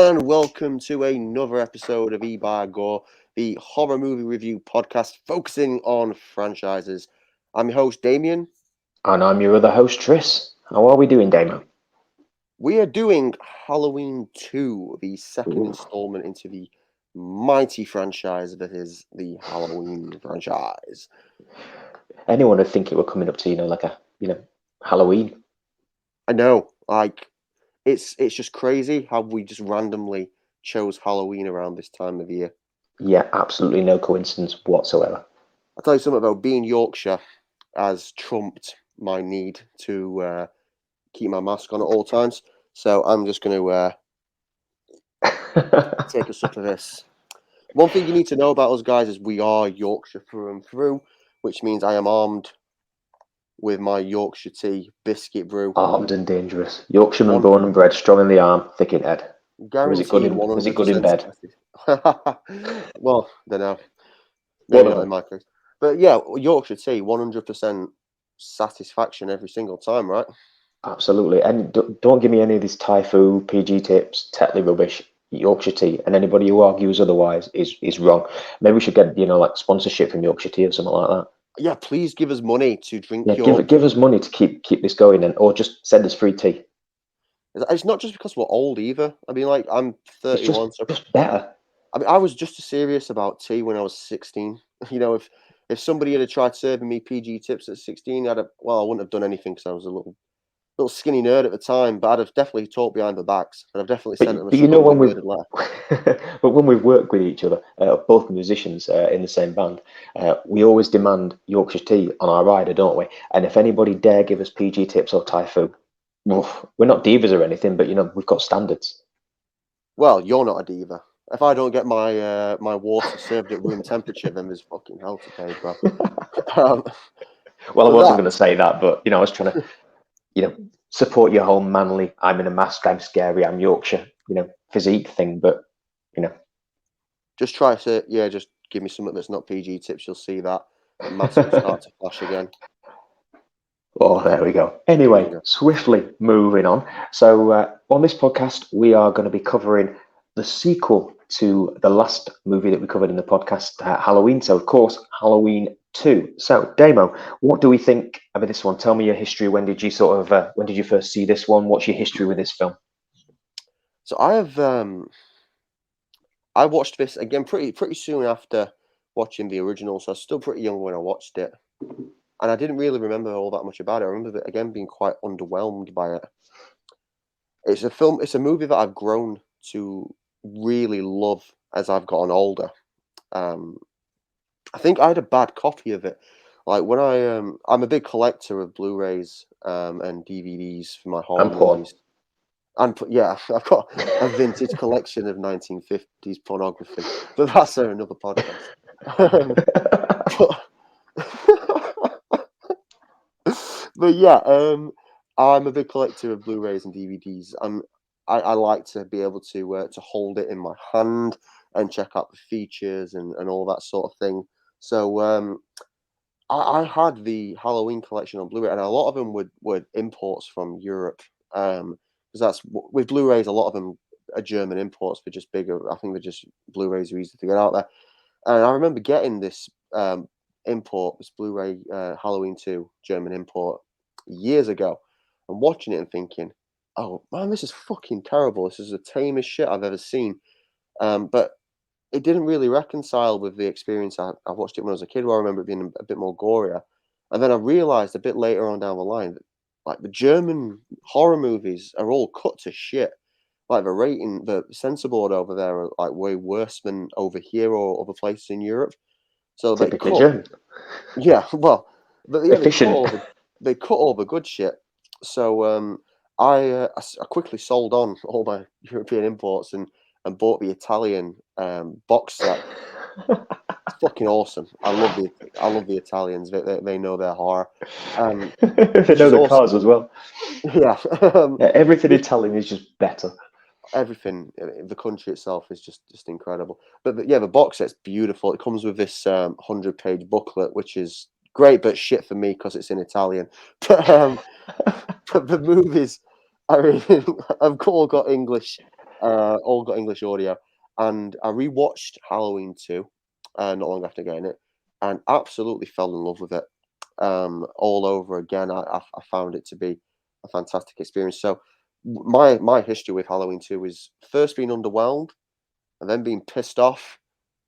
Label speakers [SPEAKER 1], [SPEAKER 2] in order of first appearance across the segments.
[SPEAKER 1] and welcome to another episode of E by Gore, the horror movie review podcast focusing on franchises. I'm your host, Damien.
[SPEAKER 2] And I'm your other host, Tris. How are we doing, Damo?
[SPEAKER 1] We are doing Halloween 2, the second
[SPEAKER 2] Ooh.
[SPEAKER 1] installment into the mighty franchise that is the Halloween franchise.
[SPEAKER 2] Anyone would think it were coming up to, Halloween.
[SPEAKER 1] I know, it's just crazy how we just randomly chose Halloween around this time of year.
[SPEAKER 2] Yeah, absolutely no coincidence whatsoever.
[SPEAKER 1] I'll tell you something about being Yorkshire has trumped my need to keep my mask on at all times. So I'm just going to take a sip of this. One thing you need to know about us guys is we are Yorkshire through and through, which means I am armed with my Yorkshire tea biscuit brew.
[SPEAKER 2] Armed and dangerous. Yorkshireman
[SPEAKER 1] One
[SPEAKER 2] born and bred, strong in the arm, thick in head. Was it good
[SPEAKER 1] guaranteed
[SPEAKER 2] in
[SPEAKER 1] 100%
[SPEAKER 2] bed?
[SPEAKER 1] Well, don't know.
[SPEAKER 2] One
[SPEAKER 1] Maybe
[SPEAKER 2] of
[SPEAKER 1] not
[SPEAKER 2] them.
[SPEAKER 1] in my case. But yeah, Yorkshire tea, 100% satisfaction every single time, right?
[SPEAKER 2] Absolutely. And don't give me any of these Typhoon, PG tips, Tetley rubbish. Yorkshire tea, and anybody who argues otherwise is wrong. Maybe we should get like sponsorship from Yorkshire tea or something like that.
[SPEAKER 1] Yeah, please give us money to drink
[SPEAKER 2] Yeah,
[SPEAKER 1] your...
[SPEAKER 2] give us money to keep this going, or just send us free tea.
[SPEAKER 1] It's not just because we're old either. I mean, like, I'm
[SPEAKER 2] It's
[SPEAKER 1] 31, so
[SPEAKER 2] just better.
[SPEAKER 1] I mean, I was just as serious about tea when I was 16. You know, if somebody had tried serving me PG tips at 16, I wouldn't have done anything because I was a little skinny nerd at the time, but I'd have definitely talked behind the backs, and I've definitely sent them a
[SPEAKER 2] But you know
[SPEAKER 1] strongly
[SPEAKER 2] when we've
[SPEAKER 1] worded letter.
[SPEAKER 2] but when we've worked with each other, both musicians in the same band, we always demand Yorkshire tea on our rider, don't we? And if anybody dare give us PG tips or Typhoon, we're not divas or anything, but we've got standards.
[SPEAKER 1] Well, you're not a diva. If I don't get my my water served at room temperature, then there's fucking hell to pay, bro. Um,
[SPEAKER 2] Well, I
[SPEAKER 1] but
[SPEAKER 2] wasn't
[SPEAKER 1] that
[SPEAKER 2] going to say that, but I was trying to support your whole manly, I'm in a mask, I'm scary, I'm Yorkshire, physique thing. But
[SPEAKER 1] just try to just give me something that's not PG tips. You'll see that mask will start to flash again.
[SPEAKER 2] oh, there we go.
[SPEAKER 1] There we
[SPEAKER 2] Anyway,
[SPEAKER 1] go.
[SPEAKER 2] swiftly moving on. So on this podcast, we are going to be covering the sequel to the last movie that we covered in the podcast, Halloween. So, of course, Halloween 2. So, Damo, what do we think about this one? Tell me your history. When did you when did you first see this one? What's your history with this film?
[SPEAKER 1] So I watched this again pretty soon after watching the original. So I was still pretty young when I watched it, and I didn't really remember all that much about it. I remember it, again being quite underwhelmed by it. It's a movie that I've grown to really love as I've gotten older. Um, I think I had a bad copy of it. Like when I'm a big collector of Blu-rays and DVDs for my horror
[SPEAKER 2] I'm poor.
[SPEAKER 1] movies. And yeah, I've got a vintage collection of 1950s pornography, but that's another podcast. Um, but, but yeah, I'm a big collector of Blu-rays and DVDs. I like to be able to hold it in my hand and check out the features and all that sort of thing. So I had the Halloween collection on Blu-ray, and a lot of them were imports from Europe. Because with Blu-rays, a lot of them are German imports. They're just bigger. I think they're just Blu-rays are easy to get out there. And I remember getting this this Blu-ray Halloween 2 German import years ago, and watching it and thinking, "Oh man, this is fucking terrible. This is the tamest shit I've ever seen." But it didn't really reconcile with the experience. I watched it when I was a kid, where I remember it being a bit more gorier. And then I realized a bit later on down the line that like the German horror movies are all cut to shit. Like the censor board over there are like way worse than over here or other places in Europe. So they
[SPEAKER 2] Typically
[SPEAKER 1] cut,
[SPEAKER 2] German.
[SPEAKER 1] yeah, well, but yeah,
[SPEAKER 2] Efficient.
[SPEAKER 1] they cut all the good shit. So I quickly sold on all my European imports and bought the Italian box set. It's fucking awesome. I love the Italians. They know their horror,
[SPEAKER 2] They
[SPEAKER 1] which
[SPEAKER 2] know
[SPEAKER 1] is
[SPEAKER 2] the
[SPEAKER 1] awesome.
[SPEAKER 2] cars as well.
[SPEAKER 1] Yeah,
[SPEAKER 2] Yeah, everything
[SPEAKER 1] which
[SPEAKER 2] Italian is just better.
[SPEAKER 1] everything. The country itself is just incredible. But yeah, the box set's beautiful. It comes with this 100-page booklet, which is great, but shit for me because it's in Italian. But but the movies, I mean, I've all got English all got English audio, and I rewatched Halloween 2, not long after getting it, and absolutely fell in love with it. All over again. I found it to be a fantastic experience. So my history with Halloween 2 is first being underwhelmed, and then being pissed off,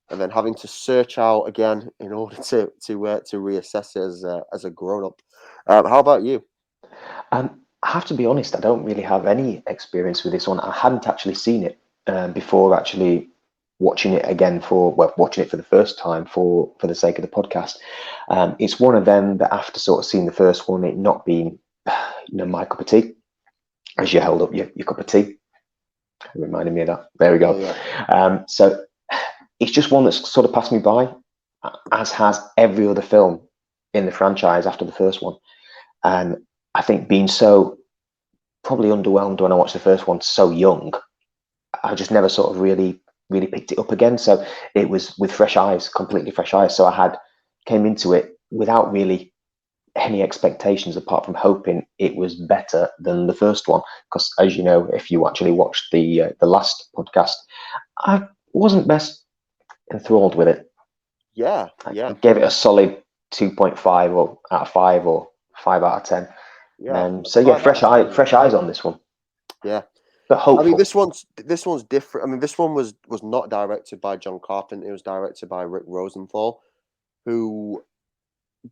[SPEAKER 1] and then having to search out again in order to reassess it as a grown up. How about you?
[SPEAKER 2] I have to be honest, I don't really have any experience with this one. I hadn't actually seen it before actually watching it again watching it for the first time for the sake of the podcast. It's one of them that after sort of seeing the first one, it not being my cup of tea, as you held up your cup of tea, it reminded me of that. There we go. So it's just one that's sort of passed me by, as has every other film in the franchise after the first one. And I think being so probably underwhelmed when I watched the first one so young, I just never sort of really picked it up again. So it was with fresh eyes, completely fresh eyes. So I came into it without really any expectations apart from hoping it was better than the first one. Because as you know, if you actually watched the last podcast, I wasn't best enthralled with it.
[SPEAKER 1] Yeah,
[SPEAKER 2] I gave it a solid 2.5 or out of 5 or 5 out of 10.
[SPEAKER 1] yeah.
[SPEAKER 2] So yeah,
[SPEAKER 1] 5 out of 10.
[SPEAKER 2] fresh eyes on this one,
[SPEAKER 1] Yeah.
[SPEAKER 2] but
[SPEAKER 1] I mean,
[SPEAKER 2] hopeful.
[SPEAKER 1] this one's different. I mean, this one was not directed by John Carpenter. It was directed by Rick Rosenthal, who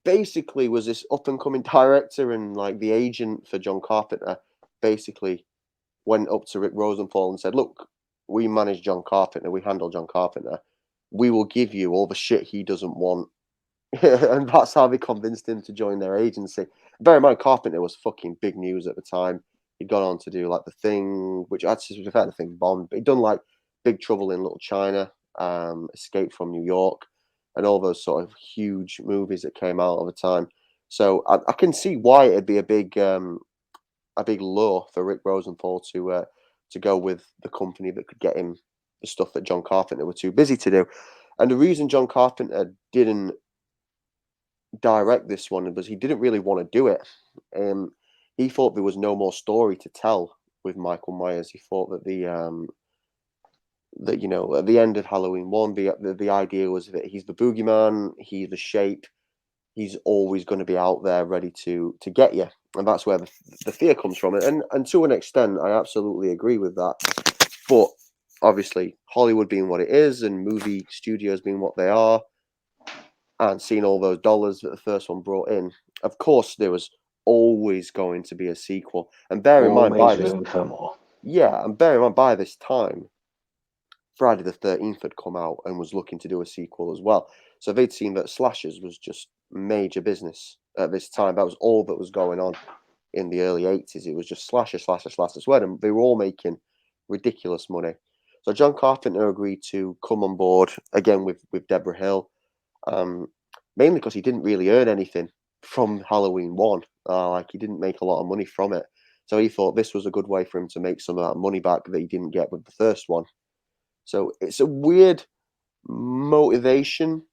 [SPEAKER 1] basically was this up and coming director, and like the agent for John Carpenter basically went up to Rick Rosenthal and said, "Look, we manage John Carpenter. We handle John Carpenter. We will give you all the shit he doesn't want." And that's how they convinced him to join their agency. Bear in mind, Carpenter was fucking big news at the time. He'd gone on to do like The Thing, which actually was a thing bombed, but he'd done like Big Trouble in Little China, Escape from New York, and all those sort of huge movies that came out at the time. So I can see why it'd be a big lure for Rick Rosenthal to go with the company that could get him the stuff that John Carpenter were too busy to do. And the reason John Carpenter didn't direct this one was he didn't really want to do it. He thought there was no more story to tell with Michael Myers. He thought that that at the end of Halloween 1, the idea was that he's the boogeyman, he's the shape, he's always going to be out there ready to get you, and that's where the fear comes from. And to an extent, I absolutely agree with that. But obviously, Hollywood being what it is, and movie studios being what they are, and seeing all those dollars that the first one brought in, of course there was always going to be a sequel. And bear in mind by
[SPEAKER 2] Always
[SPEAKER 1] this,
[SPEAKER 2] room for more.
[SPEAKER 1] and bear in mind by this time, Friday the 13th had come out and was looking to do a sequel as well. So they'd seen that slashers was just major business at this time. That was all that was going on in the early 80s. It was just slasher, slasher, slasher, sweat, and they were all making ridiculous money. So John Carpenter agreed to come on board again with Deborah Hill, um, mainly because he didn't really earn anything from Halloween 1. Like he didn't make a lot of money from it. So he thought this was a good way for him to make some of that money back that he didn't get with the first one. So it's a weird motivation,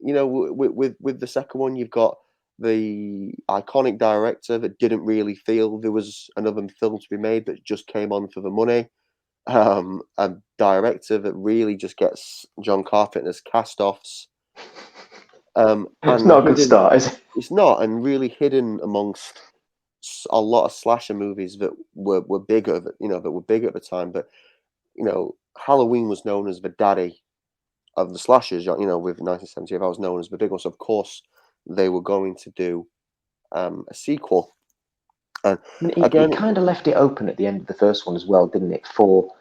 [SPEAKER 1] with the second one. You've got the iconic director that didn't really feel there was another film to be made, that just came on for the money. A director that really just gets John Carpenter's cast-offs.
[SPEAKER 2] It's
[SPEAKER 1] And
[SPEAKER 2] not a good
[SPEAKER 1] hidden,
[SPEAKER 2] start, is it?
[SPEAKER 1] it's not, and really hidden amongst a lot of slasher movies that were bigger, that were big at the time. But Halloween was known as the daddy of the slashers. With 1978, I was known as the big one. So of course they were going to do a sequel. And
[SPEAKER 2] I mean, it
[SPEAKER 1] again,
[SPEAKER 2] kind of left it open at the end of the first one as well, didn't it? For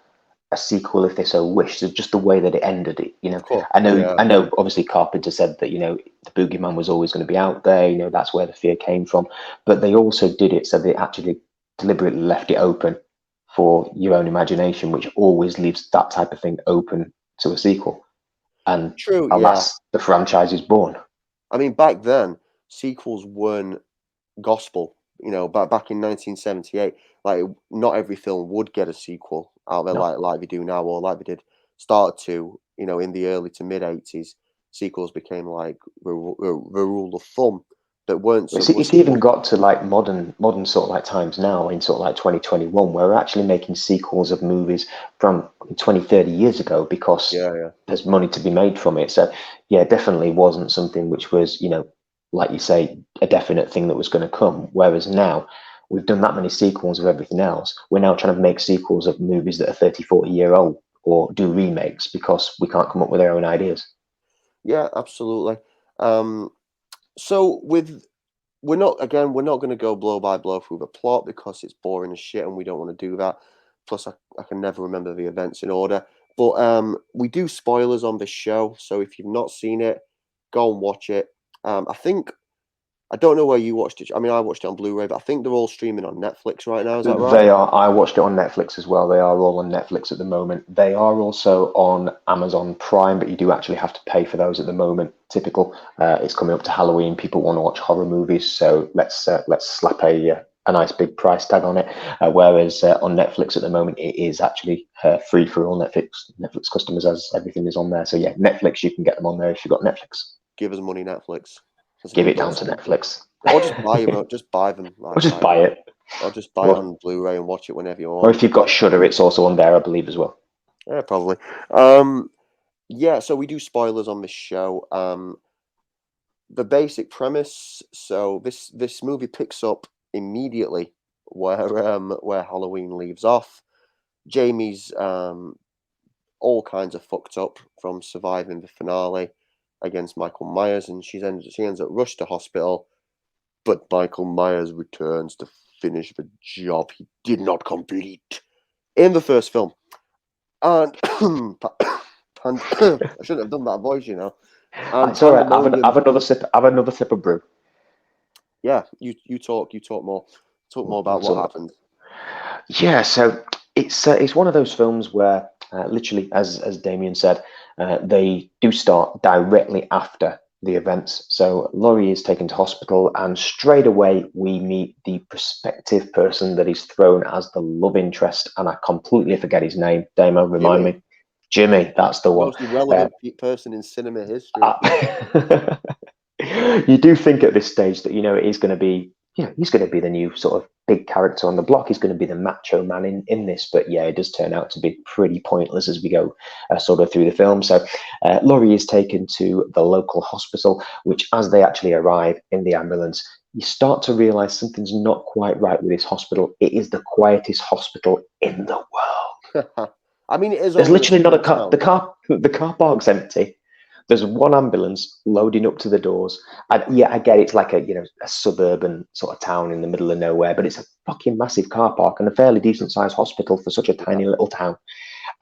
[SPEAKER 2] a sequel if they so wished. So just the way that it ended it,
[SPEAKER 1] of course,
[SPEAKER 2] I
[SPEAKER 1] yeah,
[SPEAKER 2] know. Obviously, Carpenter said that the boogeyman was always going to be out there. That's where the fear came from. But they also did it so they actually deliberately left it open for your own imagination, which always leaves that type of thing open to a sequel. And
[SPEAKER 1] true, yeah.
[SPEAKER 2] alas, the franchise is born.
[SPEAKER 1] I mean, back then sequels weren't gospel. Back in 1978, like not every film would get a sequel out there,
[SPEAKER 2] No,
[SPEAKER 1] like we do now, or like we did start to. In the early to mid 80s, sequels became like the rule of thumb. that weren't so
[SPEAKER 2] It's even got to like modern sort of like times now in sort of like 2021 where we're actually making sequels of movies from 20, 30 years ago because
[SPEAKER 1] yeah.
[SPEAKER 2] there's money to be made from it. So yeah, it definitely wasn't something which was, like you say, a definite thing that was going to come. Whereas now we've done that many sequels of everything else. We're now trying to make sequels of movies that are 30, 40-year old or do remakes because we can't come up with our own ideas.
[SPEAKER 1] Yeah, absolutely. So we're not going to go blow by blow through the plot because it's boring as shit, and we don't want to do that. Plus, I can never remember the events in order. But we do spoilers on this show, so if you've not seen it, go and watch it. I don't know where you watched it. I mean, I watched it on Blu-ray, but I think they're all streaming on Netflix right now. Is that right?
[SPEAKER 2] They are. I watched it on Netflix as well. They are all on Netflix at the moment. They are also on Amazon Prime, but you do actually have to pay for those at the moment. Typical. It's coming up to Halloween. People want to watch horror movies, so let's slap a nice big price tag on it. Whereas on Netflix at the moment, it is actually free for all Netflix customers, as everything is on there. So yeah, Netflix, you can get them on there if you've got Netflix.
[SPEAKER 1] Give us money, Netflix. As an
[SPEAKER 2] Give it down to
[SPEAKER 1] endorsement.
[SPEAKER 2] Netflix,
[SPEAKER 1] Or just buy them. Just buy them.
[SPEAKER 2] or
[SPEAKER 1] Like,
[SPEAKER 2] just buy it.
[SPEAKER 1] or just buy it
[SPEAKER 2] Or,
[SPEAKER 1] on Blu-ray and watch it whenever you
[SPEAKER 2] or
[SPEAKER 1] want.
[SPEAKER 2] if you've got Shudder, it's also on there, I believe, as well.
[SPEAKER 1] Yeah, probably. Yeah, so we do spoilers on this show. The basic premise. So this movie picks up immediately where Halloween leaves off. Jamie's all kinds of fucked up from surviving the finale against Michael Myers, and she ends up rushed to hospital. But Michael Myers returns to finish the job he did not complete in the first film. And, I shouldn't have done that voice, you know. And
[SPEAKER 2] It's all right.
[SPEAKER 1] pandemonium.
[SPEAKER 2] Have another sip. Have another sip of brew.
[SPEAKER 1] Yeah, you talk. You talk more. Talk more about what happened.
[SPEAKER 2] Yeah, so it's one of those films where literally, as Damien said, they do start directly after the events. So Laurie is taken to hospital, and straight away we meet the prospective person that is thrown as the love interest, and I completely forget his name. Damo, remind
[SPEAKER 1] Jimmy,
[SPEAKER 2] me. Jimmy, that's the one.
[SPEAKER 1] most irrelevant person in cinema history.
[SPEAKER 2] Uh, you do think at this stage that it is going to be, he's going to be the new sort of big character on the block. He's going to be the macho man in this. But yeah, it does turn out to be pretty pointless as we go sort of through the film. So Laurie is taken to the local hospital, which as they actually arrive in the ambulance, you start to realize something's not quite right with this hospital. It is the quietest hospital in the world.
[SPEAKER 1] I mean, it is
[SPEAKER 2] There's
[SPEAKER 1] only a
[SPEAKER 2] literally not a
[SPEAKER 1] small
[SPEAKER 2] car.
[SPEAKER 1] town.
[SPEAKER 2] The car park's empty. There's one ambulance loading up to the doors. And yeah, I get it's like a suburban sort of town in the middle of nowhere, but it's a fucking massive car park and a fairly decent sized hospital for such a
[SPEAKER 1] Yeah,
[SPEAKER 2] tiny little town.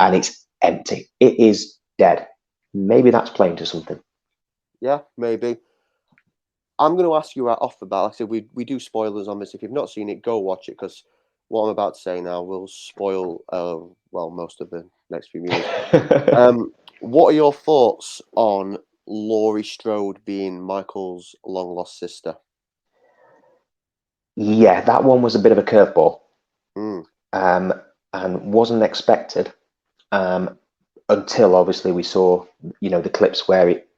[SPEAKER 2] And it's empty. It is dead. Maybe that's playing to something.
[SPEAKER 1] yeah, maybe. I'm going to ask you right off the bat. Like I said, we do spoilers on this. If you've not seen it, go watch it because what I'm about to say now will spoil well most of the next few movies. What are your thoughts on Laurie Strode being Michael's long lost sister?
[SPEAKER 2] Yeah, that one was a bit of a curveball,
[SPEAKER 1] Mm,
[SPEAKER 2] um, and wasn't expected. Until obviously we saw, the clips where it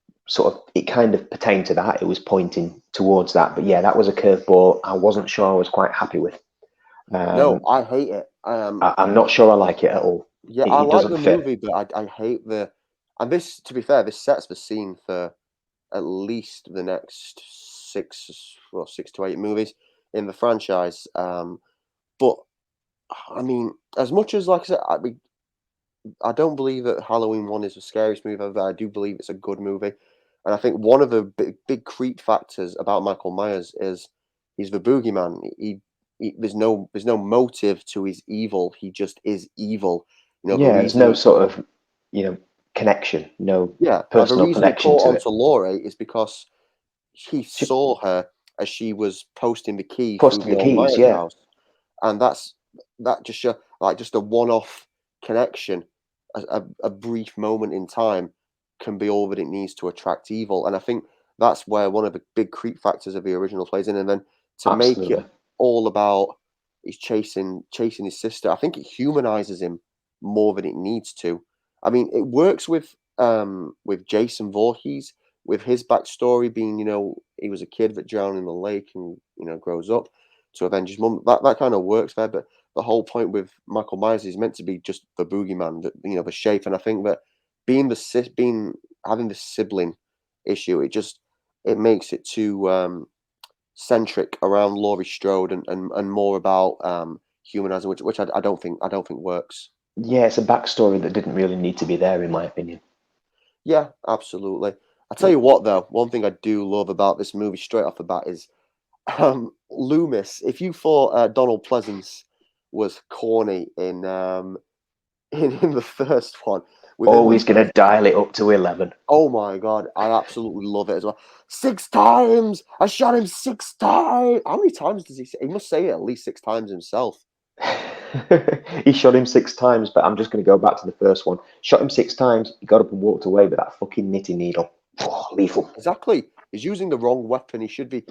[SPEAKER 2] kind of pertained to that. It was pointing towards that. But yeah, that was a curveball. I wasn't sure I was quite happy with.
[SPEAKER 1] no,
[SPEAKER 2] Um,
[SPEAKER 1] I hate it.
[SPEAKER 2] I'm not sure I like it at all.
[SPEAKER 1] Yeah, I
[SPEAKER 2] It
[SPEAKER 1] like
[SPEAKER 2] doesn't
[SPEAKER 1] the
[SPEAKER 2] fit.
[SPEAKER 1] movie, but I hate the. And this, to be fair, this sets the scene for at least the next six to eight movies in the franchise. But I mean, as much as like I said, I don't believe that Halloween One is the scariest movie ever. I do believe it's a good movie, and I think one of the big creep factors about Michael Myers is he's the boogeyman. There's no motive to his evil. He just is evil. The
[SPEAKER 2] Yeah, there's
[SPEAKER 1] reason
[SPEAKER 2] no
[SPEAKER 1] he
[SPEAKER 2] sort of, connection, no
[SPEAKER 1] the
[SPEAKER 2] personal
[SPEAKER 1] reason he
[SPEAKER 2] connection
[SPEAKER 1] caught
[SPEAKER 2] to
[SPEAKER 1] on
[SPEAKER 2] it.
[SPEAKER 1] to Laurie is because he
[SPEAKER 2] She
[SPEAKER 1] saw her as she was posting the key through
[SPEAKER 2] posting
[SPEAKER 1] the
[SPEAKER 2] the
[SPEAKER 1] old
[SPEAKER 2] keys,
[SPEAKER 1] Myers
[SPEAKER 2] yeah,
[SPEAKER 1] house, and that just like just a one-off connection, a brief moment in time can be all that it needs to attract evil, and I think that's where one of the big creep factors of the original plays in, and then to make it
[SPEAKER 2] absolutely.
[SPEAKER 1] all about he's chasing his sister, I think it humanizes him more than it needs to. I mean, it works with Jason Voorhees with his backstory being, he was a kid that drowned in the lake and grows up to avenge his mum. That kind of works there. But the whole point with Michael Myers is meant to be just the boogeyman, the shape. And I think that being having this sibling issue, it makes it too centric around Laurie Strode and more about humanizing, which I don't think works.
[SPEAKER 2] Yeah, it's a backstory that didn't really need to be there, in my opinion.
[SPEAKER 1] Yeah, absolutely. I tell you what, though, one thing I do love about this movie straight off the bat is Loomis. If you thought Donald Pleasance was corny in the first one,
[SPEAKER 2] Always going to dial it up to 11.
[SPEAKER 1] oh my god, I absolutely love it as well. 6 times, I shot him 6 times. How many times does he say? He must say it at least 6 times himself.
[SPEAKER 2] He shot him 6 times, but I'm just going to go back to the first one. Shot him 6 times, he got up and walked away with that fucking knitting needle. Oh, lethal.
[SPEAKER 1] Exactly. He's using the wrong weapon. He should be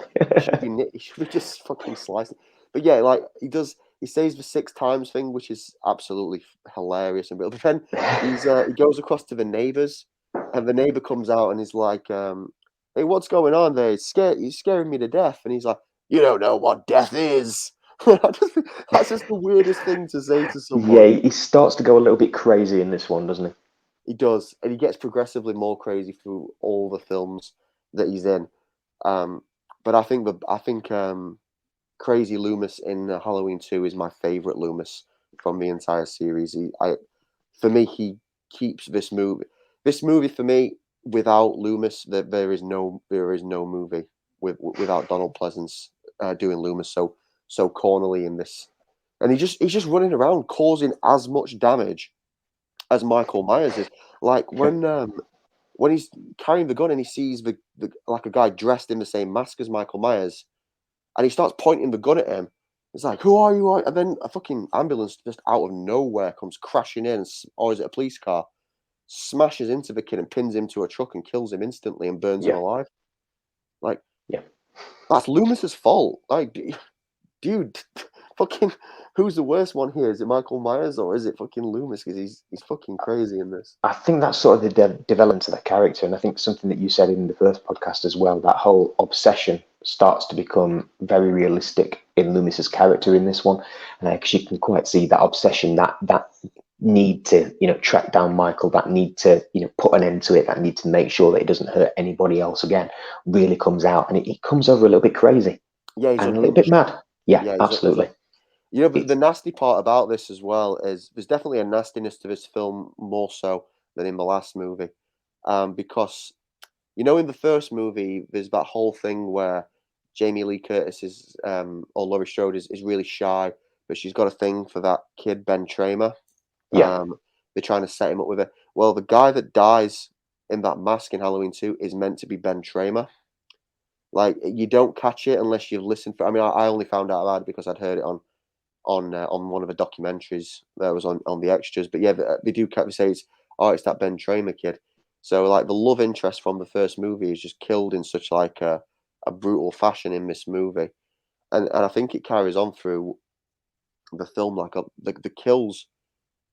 [SPEAKER 1] just fucking slicing. But yeah, like he says the 6 times thing, which is absolutely hilarious and real. But then he goes across to the neighbors, and the neighbor comes out and is like, "Hey, what's going on there? You're scaring me to death." And he's like, "You don't know what death is." That's just the weirdest thing to say to someone.
[SPEAKER 2] Yeah, he starts to go a little bit crazy in this one, doesn't he?
[SPEAKER 1] He does, and he gets progressively more crazy through all the films that he's in. But I think Crazy Loomis in Halloween 2 is my favorite Loomis from the entire series. For me, he keeps this movie. This movie for me, without Loomis, there is no movie without Donald Pleasance doing Loomis so cornily in this, and he's just running around causing as much damage as Michael Myers is. Like when he's carrying the gun and he sees the like a guy dressed in the same mask as Michael Myers, and he starts pointing the gun at him. It's like, "Who are you?" And then a fucking ambulance just out of nowhere comes crashing in, or is it a police car? Smashes into the kid and pins him to a truck and kills him instantly and burns him
[SPEAKER 2] Yeah,
[SPEAKER 1] alive. Like
[SPEAKER 2] yeah.
[SPEAKER 1] that's Loomis's fault. Like, dude, fucking, who's the worst one here? Is it Michael Myers or is it fucking Loomis? Because he's fucking crazy in this.
[SPEAKER 2] I think that's sort of the development of the character, and I think something that you said in the first podcast as well, that whole obsession starts to become very realistic in Loomis's character in this one, because you can quite see that obsession, that need to track down Michael, that need to put an end to it, that need to make sure that it doesn't hurt anybody else again, really comes out, and it comes over a little bit crazy,
[SPEAKER 1] Yeah, he's
[SPEAKER 2] and a little bit
[SPEAKER 1] unhinged.
[SPEAKER 2] mad. Yeah,
[SPEAKER 1] Yeah,
[SPEAKER 2] absolutely.
[SPEAKER 1] but the nasty part about this as well is there's definitely a nastiness to this film more so than in the last movie, because in the first movie there's that whole thing where Jamie Lee Curtis is or Laurie Strode is really shy, but she's got a thing for that kid Ben Tramer.
[SPEAKER 2] Yeah,
[SPEAKER 1] They're trying to set him up with it. Well, the guy that dies in that mask in Halloween 2 is meant to be Ben Tramer. Like you don't catch it unless you've listened. I mean, I only found out about it because I'd heard it on one of the documentaries that was on the extras. But yeah, they do say it's that Ben Tramer kid. So like the love interest from the first movie is just killed in such like a brutal fashion in this movie, and I think it carries on through the film. Like the kills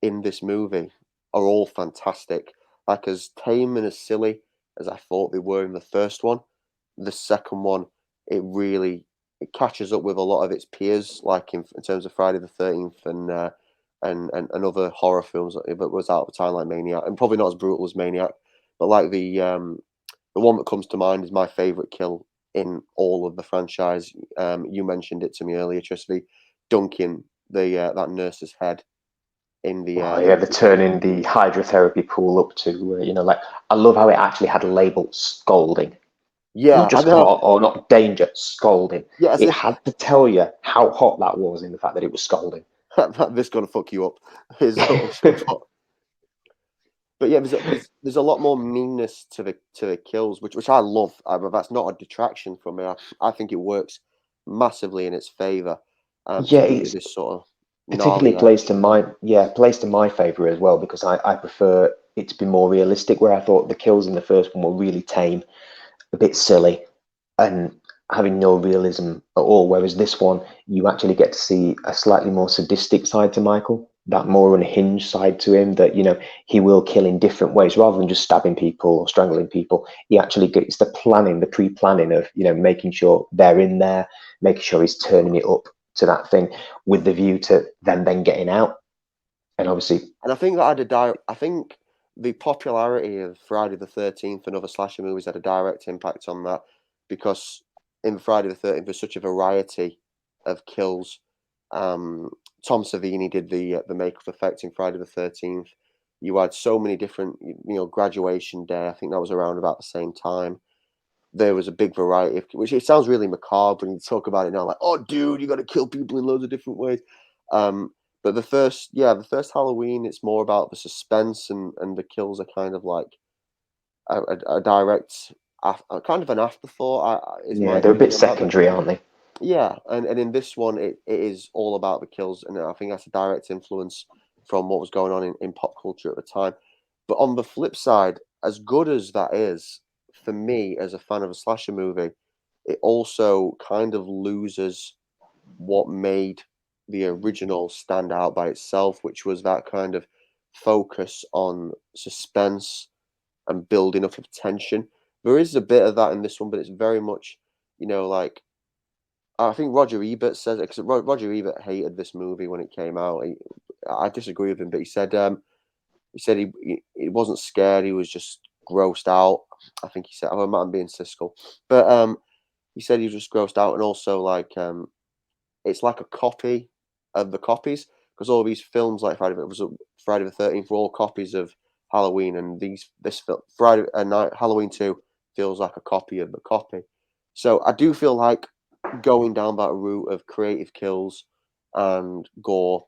[SPEAKER 1] in this movie are all fantastic. Like as tame and as silly as I thought they were in the first one, the second one it catches up with a lot of its peers, like in terms of Friday the 13th and other horror films that was out at the time, like Maniac, and probably not as brutal as Maniac, but like the one that comes to mind is my favorite kill in all of the franchise. You mentioned it to me earlier, Trisby, dunking that nurse's head in the
[SPEAKER 2] oh yeah, the turning the hydrotherapy pool up to like, I love how it actually had a label, scalding.
[SPEAKER 1] yeah,
[SPEAKER 2] Not
[SPEAKER 1] I
[SPEAKER 2] just
[SPEAKER 1] know.
[SPEAKER 2] hot or not danger, scalding.
[SPEAKER 1] Yeah, as
[SPEAKER 2] It
[SPEAKER 1] if
[SPEAKER 2] had to tell you how hot that was in the fact that it was scalding.
[SPEAKER 1] this gonna fuck you up. Is what we should put. But yeah, there's a lot more meanness to the kills, which I love. But that's not a detraction from it. I think it works massively in its favor to
[SPEAKER 2] Yeah,
[SPEAKER 1] give you
[SPEAKER 2] it's
[SPEAKER 1] this sort of
[SPEAKER 2] particularly
[SPEAKER 1] gnarly edge.
[SPEAKER 2] plays to my favour as well, because I prefer it to be more realistic, where I thought the kills in the first one were really tame, a bit silly, and having no realism at all. Whereas this one, you actually get to see a slightly more sadistic side to Michael. that more unhinged side to him, that, he will kill in different ways rather than just stabbing people or strangling people. He actually gets the planning, the pre-planning of, making sure they're in there, making sure he's turning it up to that thing with the view to then getting out. And obviously,
[SPEAKER 1] And I think I think the popularity of Friday the 13th and other slasher movies had a direct impact on that, because in Friday the 13th there's such a variety of kills. Um, Tom Savini did the makeup effect in Friday the 13th. You had so many different, graduation day. I think that was around about the same time. There was a big variety of, which it sounds really macabre when you talk about it now, like, oh, dude, you got to kill people in loads of different ways. Um, but the first Halloween, it's more about the suspense, and the kills are kind of like a direct, kind of an afterthought. Is
[SPEAKER 2] yeah,
[SPEAKER 1] my
[SPEAKER 2] they're a bit
[SPEAKER 1] opinion about them.
[SPEAKER 2] secondary, aren't they?
[SPEAKER 1] Yeah, and in this one, it is all about the kills, and I think that's a direct influence from what was going on in pop culture at the time. But on the flip side, as good as that is, for me as a fan of a slasher movie, it also kind of loses what made the original stand out by itself, which was that kind of focus on suspense and building up of tension. There is a bit of that in this one, but it's very much, like, I think Roger Ebert says it, because Roger Ebert hated this movie when it came out. I disagree with him, but he said he wasn't scared. He was just grossed out. I think he said, "Oh, I might be being Siskel," but he said he was just grossed out, and also like it's like a copy of the copies, because all these films like Friday the 13th were all copies of Halloween, and this film Friday Night Halloween 2 feels like a copy of the copy. So I do feel like going down that route of creative kills and gore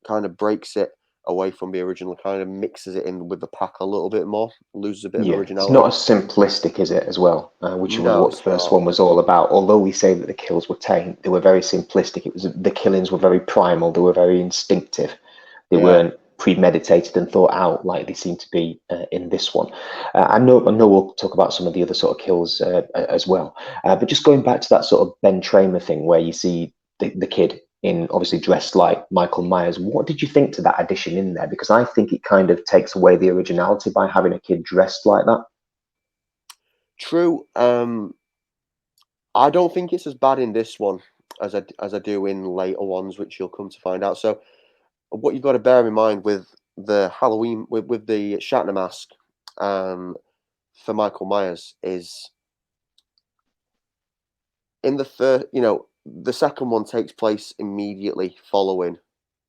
[SPEAKER 1] kind of breaks it away from the original, kind of mixes it in with the pack a little bit more, loses a bit of
[SPEAKER 2] Yeah, it's not
[SPEAKER 1] originality.
[SPEAKER 2] as simplistic, is it, as well? Which was
[SPEAKER 1] No,
[SPEAKER 2] what the
[SPEAKER 1] it's
[SPEAKER 2] first
[SPEAKER 1] not.
[SPEAKER 2] one was all about. Although we say that the kills were tame, they were very simplistic. It was the killings were very primal. They were very instinctive. They
[SPEAKER 1] Yeah.
[SPEAKER 2] weren't premeditated and thought out like they seem to be in this one. I know we'll talk about some of the other sort of kills as well. But just going back to that sort of Ben Tramer thing, where you see the kid in obviously dressed like Michael Myers. What did you think to that addition in there? Because I think it kind of takes away the originality by having a kid dressed like that.
[SPEAKER 1] True. I don't think it's as bad in this one as I do in later ones, which you'll come to find out. So what you've got to bear in mind with the Halloween, with the Shatner mask, um, for Michael Myers, is in the first, the second one takes place immediately following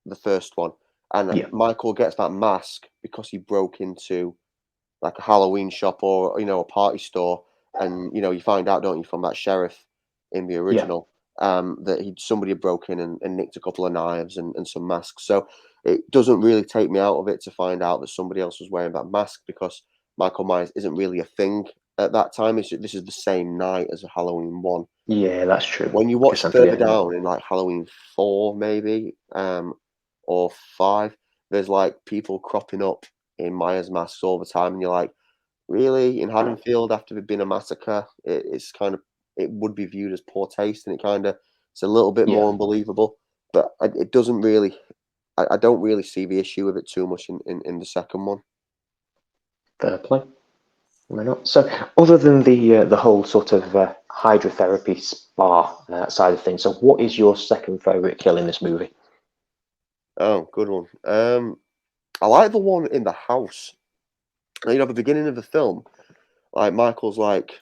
[SPEAKER 1] the first one, and
[SPEAKER 2] Yeah,
[SPEAKER 1] Michael gets that mask because he broke into like a Halloween shop, or a party store, and you find out, don't you, from that sheriff in the
[SPEAKER 2] yeah,
[SPEAKER 1] original, that somebody had broken in, and nicked a couple of knives and some masks. So it doesn't really take me out of it to find out that somebody else was wearing that mask, because Michael Myers isn't really a thing at that time. This is the same night as a Halloween 1.
[SPEAKER 2] yeah. That's true.
[SPEAKER 1] When you
[SPEAKER 2] I guess
[SPEAKER 1] watch
[SPEAKER 2] I'm
[SPEAKER 1] further
[SPEAKER 2] forgetting that.
[SPEAKER 1] down in like Halloween 4, maybe, or 5, there's like people cropping up in Myers masks all the time, and you're like, really, in Haddonfield, after there been a massacre, it's kind of, it would be viewed as poor taste, and it's a little bit
[SPEAKER 2] Yeah,
[SPEAKER 1] more unbelievable. But it doesn't really, I don't really see the issue with it too much in the second one.
[SPEAKER 2] fair play. Why not? So, other than the whole sort of hydrotherapy spa side of things, so what is your second favorite kill in this movie?
[SPEAKER 1] Oh, good one. I like the one in the house. The beginning of the film, like Michael's like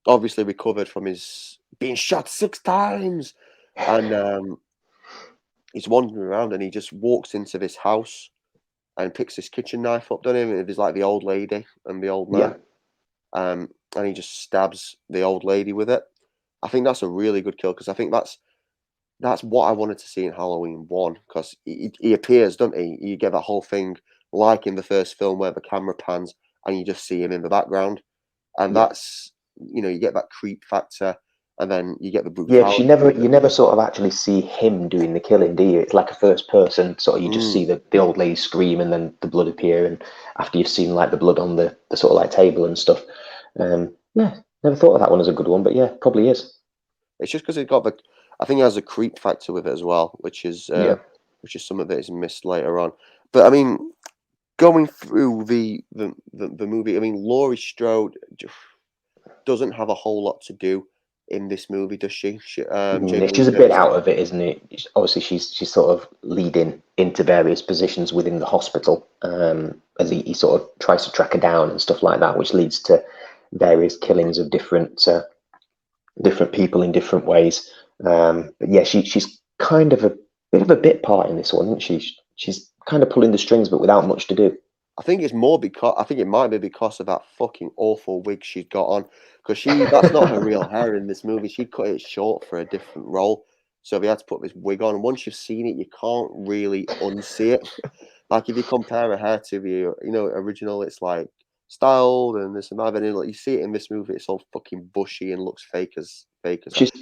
[SPEAKER 1] obviously recovered from his being shot 6 times, and he's wandering around, and he just walks into this house and picks his kitchen knife up, doesn't he? There's like the old lady and the old
[SPEAKER 2] Yeah,
[SPEAKER 1] man, and he just stabs the old lady with it. I think that's a really good kill, because I think that's what I wanted to see in Halloween 1, because he appears, doesn't he? You get that whole thing like in the first film where the camera pans and you just see him in the background, and
[SPEAKER 2] yeah.
[SPEAKER 1] that's, you get that creep factor, and then you get the
[SPEAKER 2] Yeah, because
[SPEAKER 1] brutality of
[SPEAKER 2] you
[SPEAKER 1] it.
[SPEAKER 2] never sort of actually see him doing the killing, do you? It's like a first person, sort of you just
[SPEAKER 1] Mm.
[SPEAKER 2] see the old lady scream and then the blood appear, and after you've seen like the blood on the sort of like table and stuff. Yeah, never thought of that one as a good one, but yeah, probably is.
[SPEAKER 1] It's just because I think it has a creep factor with it as well, which is
[SPEAKER 2] Yeah.
[SPEAKER 1] which is some of it is missed later on. But I mean, going through the movie, I mean, Laurie Strode doesn't have a whole lot to do in this movie, does she? Jamie Lee
[SPEAKER 2] She's a bit
[SPEAKER 1] Curtis.
[SPEAKER 2] out of it, isn't it? Obviously, she's sort of leading into various positions within the hospital, as he sort of tries to track her down and stuff like that, which leads to various killings of different people in different ways. But yeah, she's kind of a bit of a bit part in this one, isn't she? She's kind of pulling the strings, but without much to do.
[SPEAKER 1] I think it's more because I think it might be because of that fucking awful wig she's got on. Because that's not her real hair in this movie. She cut it short for a different role. So they had to put this wig on. Once you've seen it, you can't really unsee it. Like if you compare her hair to the original, it's like styled and this and that. And then like, you see it in this movie, it's all fucking bushy and looks fake as hell.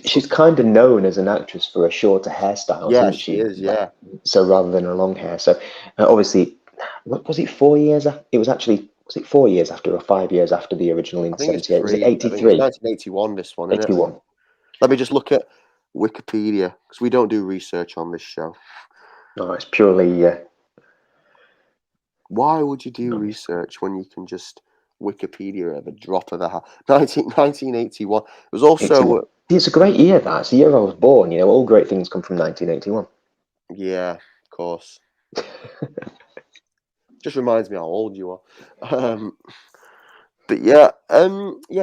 [SPEAKER 2] She's kind of known as an actress for her shorter hairstyles,
[SPEAKER 1] Yeah,
[SPEAKER 2] isn't
[SPEAKER 1] she
[SPEAKER 2] she?
[SPEAKER 1] is. Yeah,
[SPEAKER 2] So rather than her long hair, so obviously, what was it? 4 years? It was actually, was it 4 years after or 5 years after the original in
[SPEAKER 1] I think it's
[SPEAKER 2] 78? Was it
[SPEAKER 1] three. I think it's
[SPEAKER 2] 83?
[SPEAKER 1] 1981. This one, isn't it?
[SPEAKER 2] 81.
[SPEAKER 1] Let me just look at Wikipedia because we don't do research on this show.
[SPEAKER 2] No, it's purely
[SPEAKER 1] Why would you do research when you can just Wikipedia at the drop of a hat? 1981. It was also
[SPEAKER 2] 81. It's a great year. It's the year I was born. All great things come from 1981.
[SPEAKER 1] yeah, of course. Just reminds me how old you are. But yeah,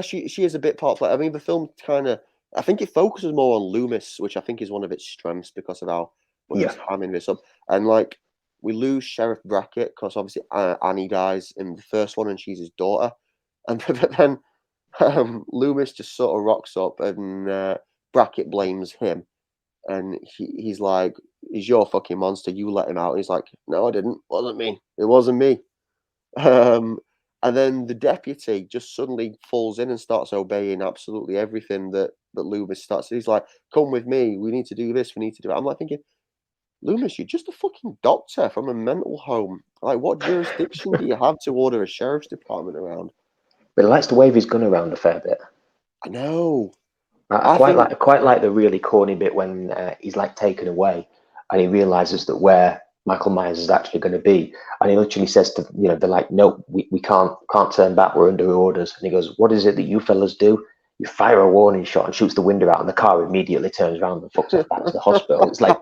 [SPEAKER 1] she is a bit part. I mean, the film kind of. I think it focuses more on Loomis, which I think is one of its strengths because of how much
[SPEAKER 2] Yeah.
[SPEAKER 1] it's hamming this up. And like, we lose Sheriff Brackett because obviously Annie dies in the first one, and she's his daughter. And but then Loomis just sort of rocks up, and Brackett blames him, and he's like, "He's your fucking monster. You let him out." And he's like, "No, I didn't. Wasn't me. It wasn't me." Um, and then the deputy just suddenly falls in and starts obeying absolutely everything that Loomis starts. He's like, "Come with me. We need to do this. We need to do it." I'm like thinking, Loomis, you're just a fucking doctor from a mental home. Like, what jurisdiction do you have to order a sheriff's department around?
[SPEAKER 2] But he likes to wave his gun around a fair bit.
[SPEAKER 1] I know.
[SPEAKER 2] I
[SPEAKER 1] I think,
[SPEAKER 2] quite like the really corny bit when he's like taken away and he realizes that where Michael Myers is actually going to be, and he literally says to they're like, "No, we can't turn back. We're under orders." And he goes, "What is it that you fellas do? You fire a warning shot and shoots the window out, and the car immediately turns around and fucks off back to the hospital." It's like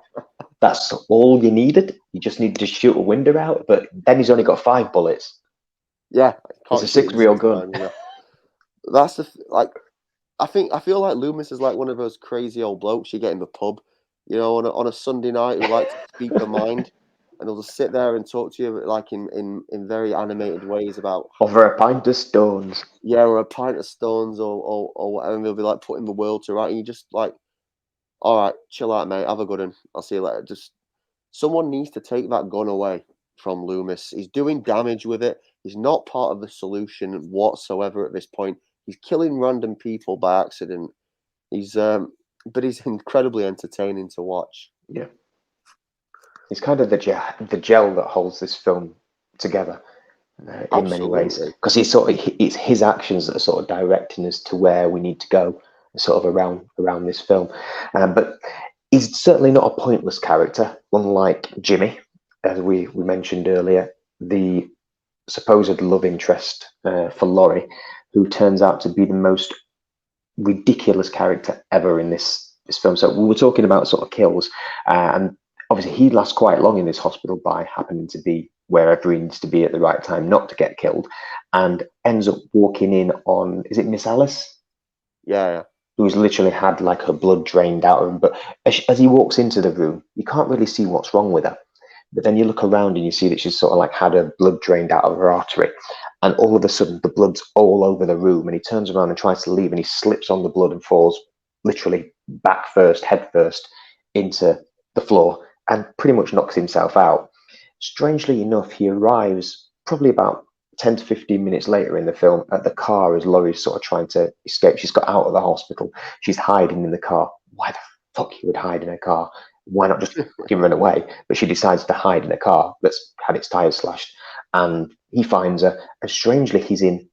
[SPEAKER 2] that's all you needed. You just needed to shoot a window out, but then he's only got 5 bullets.
[SPEAKER 1] yeah,
[SPEAKER 2] It's
[SPEAKER 1] can't
[SPEAKER 2] a
[SPEAKER 1] shoot
[SPEAKER 2] 6
[SPEAKER 1] him
[SPEAKER 2] reel
[SPEAKER 1] 6
[SPEAKER 2] gun.
[SPEAKER 1] times. Yeah. That's like. I feel like Loomis is like one of those crazy old blokes you get in the pub, on a Sunday night who like to speak their mind, and they'll just sit there and talk to you like in very animated ways about
[SPEAKER 2] Over a pint of stones.
[SPEAKER 1] or a pint of stones or whatever. And they'll be like putting the world to right, and you just like, all right, chill out, mate. Have a good one. I'll see you later. Just someone needs to take that gun away from Loomis. He's doing damage with it. He's not part of the solution whatsoever at this point. He's killing random people by accident. But he's incredibly entertaining to watch.
[SPEAKER 2] Yeah. It's kind of the gel that holds this film together in many ways,
[SPEAKER 1] Absolutely.
[SPEAKER 2] because it's his actions that are sort of directing us to where we need to go, sort of around this film. But he's certainly not a pointless character, unlike Jimmy, as we mentioned earlier, the supposed love interest for Laurie, who turns out to be the most ridiculous character ever in this film. So we were talking about sort of kills, and obviously he lasts quite long in this hospital by happening to be wherever he needs to be at the right time not to get killed, and ends up walking in on, is it Miss Alice?
[SPEAKER 1] Yeah.
[SPEAKER 2] Who's literally had like her blood drained out of him. But as he walks into the room, you can't really see what's wrong with her. But then you look around and you see that she's sort of like had her blood drained out of her artery. And all of a sudden, the blood's all over the room. And he turns around and tries to leave, and he slips on the blood and falls literally head first into the floor and pretty much knocks himself out. Strangely enough, he arrives probably about 10 to 15 minutes later in the film at the car as Laurie's sort of trying to escape. She's got out of the hospital. She's hiding in the car. Why the fuck you would hide in a car? Why not just fucking run away? But she decides to hide in a car that's had its tires slashed. And he finds her. And strangely, he's in,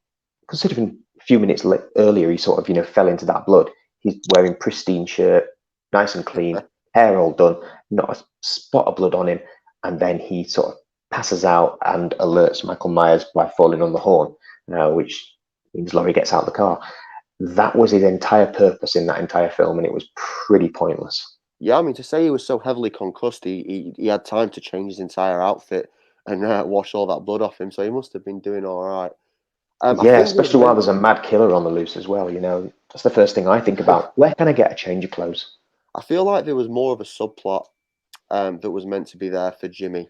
[SPEAKER 2] considering a few minutes earlier, he sort of, fell into that blood. He's wearing pristine shirt, nice and clean, hair all done, not a spot of blood on him, and then he sort of passes out and alerts Michael Myers by falling on the horn, which means Laurie gets out of the car. That was his entire purpose in that entire film, and it was pretty pointless.
[SPEAKER 1] Yeah, I mean, to say he was so heavily concussed, he had time to change his entire outfit and wash all that blood off him, so he must have been doing all right. I
[SPEAKER 2] Yeah,
[SPEAKER 1] think they were
[SPEAKER 2] especially while
[SPEAKER 1] meant.
[SPEAKER 2] there's a mad killer on the loose as well. That's the first thing I think about. Where can I get a change of clothes?
[SPEAKER 1] I feel like there was more of a subplot that was meant to be there for Jimmy